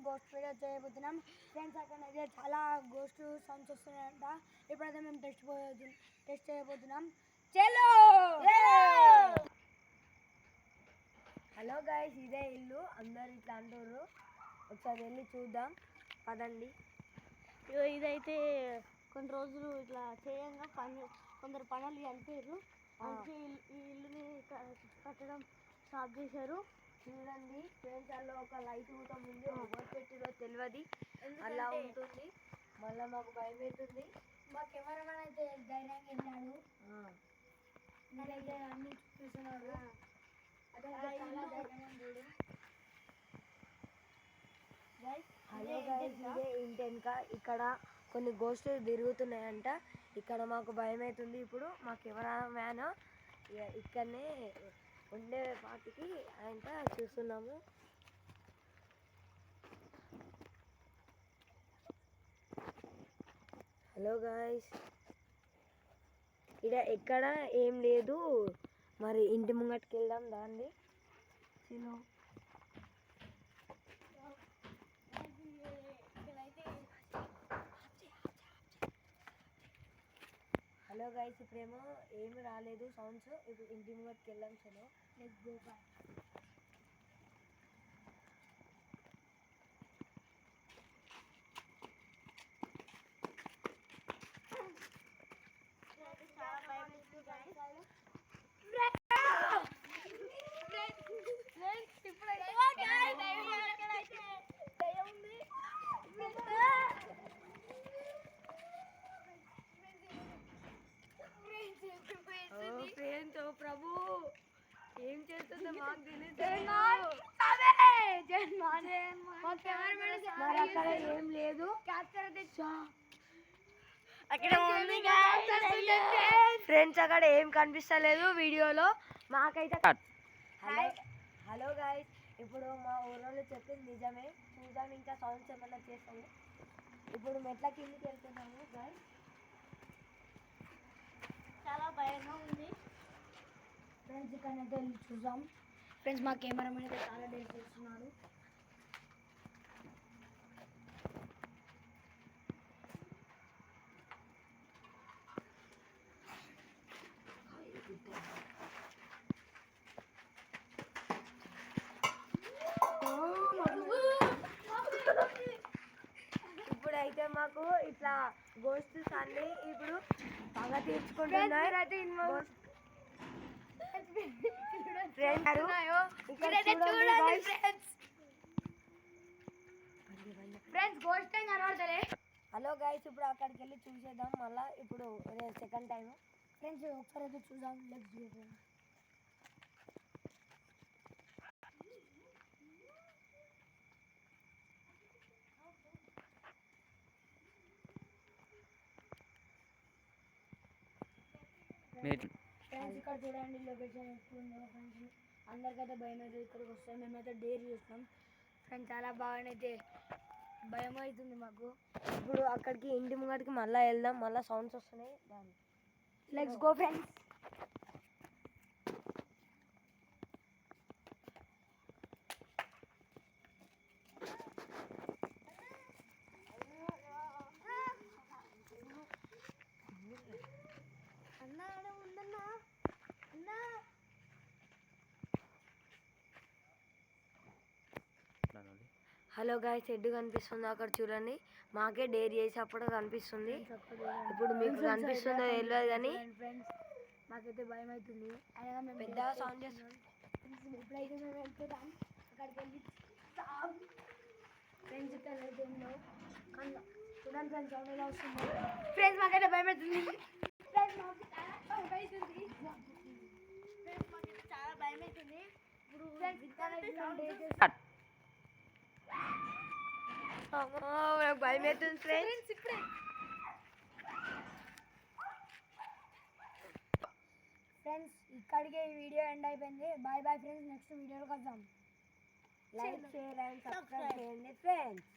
Ghost video చేయబోతున్నాం friends. అక్కడైతే చాలా గోస్ట్ సౌండ్స్ వస్తున్నాయంట. ఇప్పుడైతే మేము టెస్ట్ చేయబోతున్నాం. చలో. హలో గైస్, ఇదే ఇల్లు. అందరు ఇట్లా అంటారు, ఒకసారి వెళ్ళి చూద్దాం పదండి. ఇదైతే కొన్ని రోజులు ఇట్లా చేయంగా కొందరు పనులు చనిపోయారు, అందుకే ఈ ఇల్లుని కట్టడం స్టార్ట్ చేశారు. చూడండి ఫ్రెండ్స్, అలా ఒక లైట్ కూడా ముందు ఎవరు పెట్టిరో తెలియదు, అలా ఉంటుంది. మళ్ళీ మాకు భయం అవుతుంది. మా కెమెరామెన్ అయితే ధైర్యంగా వెళ్ళాడు, నేనైతే అన్ని చూపిస్తున్నాడు. అదే చాలా ధైర్యంగా చూడు. హలో గైస్, ఇదే ఇంటి వెనుక ఇక్కడ కొన్ని గోస్టులు తిరుగుతున్నాయంట. ఇక్కడ మాకు భయం అవుతుంది. ఇప్పుడు మా కెమెరామ్యాన్ ఇక్కడనే ఉండే వాటికి ఆయన చూస్తున్నాము. హలో గాయ్స్, ఇక్కడ ఎక్కడ ఏం లేదు. మరి ఇంటి ముంగటికి వెళ్దాం దాన్ని. హలో గైస్, ఇప్పుడేమో ఏమి రాలేదు సౌండ్స్. ఇప్పుడు ఇంటి ముంగటికి వెళ్దాం. చలో లెట్స్ గో. బాయ్. ప్రభు ఏం చేస్తుందో మాకు తెలియదు. అక్కడ ఏం లేదు. ఫ్రెండ్స్, అక్కడ ఏం కనిపిస్తలేదు వీడియోలో మాకైతే. హలో గైస్, ఇప్పుడు మా ఊళ్ళో చెప్పింది నిజమే. చూద్దాం ఇంకా సౌండ్స్ ఏమన్నా చేస్తాము. ఇప్పుడు మెట్ల కిందికి వెళ్తున్నాము గైస్. చాలా భయంగా ఉంది ఫ్రెండ్స్. ఇక్కడైతే వెళ్ళి చూద్దాం. ఫ్రెండ్స్, మా కెమెరామెన్ అయితే చాలా డేట్ చేస్తున్నాడు. ఇప్పుడైతే మాకు ఇట్లా గోస్ట్స్ అన్ని ఇప్పుడు బాగా తీర్చుకుంటున్నాయి. హలో గైస్, ఇప్పుడు అక్కడికి వెళ్ళి చూసేద్దాం మళ్ళీ. ఇప్పుడు సెకండ్ టైం ఫ్రెండ్స్, ఒకసారి అయితే చూద్దాం. Let's go. ఫ్రెండ్స్, ఇక్కడ చూడండి లొకేషన్ ఎక్కువ ఉందో. ఫ్రెండ్స్, అందరికైతే భయం అయితే ఇక్కడికి వస్తాం. మేమైతే డేర్ చేస్తాం ఫ్రెండ్స్. చాలా బాగానైతే భయం అవుతుంది మాకు. ఇప్పుడు అక్కడికి ఇంటి ముంగడికి మళ్ళీ వెళ్దాం. మళ్ళీ సౌండ్స్ వస్తున్నాయి. Let's go friends. Hello guys, ఎడ్డు కనిపిస్తుంది అక్కడ చూడండి. మాకే డేర్ చేసి అప్పుడు కనిపిస్తుంది. ఇప్పుడు మీకు కనిపిస్తుందో తెలియదు కానీ మాకైతే భయం అవుతుంది. పెద్ద సౌండ్ చేస్తుంది. ఇప్పుడైతే మేము వెళ్తున్నాం అక్కడికి వెళ్ళి. ఫ్రెండ్స్, ఇక్కడ అయితే ఉందో చూడండి ఫ్రెండ్స్, సౌండ్ ఎలా వస్తుంది. ఫ్రెండ్స్, మాకైతే భయం అవుతుంది. చాలా భయం అవుతుంది. భయం అవుతుంది ఫ్రెండ్స్. ఫ్రెండ్స్, ఇక్కడికే ఈ వీడియో ఎండ్ అయిపోయింది. Bye bye friends. నెక్స్ట్ వీడియోలో కలుద్దాం. లైక్, షేర్ అండ్ సబ్స్క్రైబ్ చేయండి ఫ్రెండ్స్.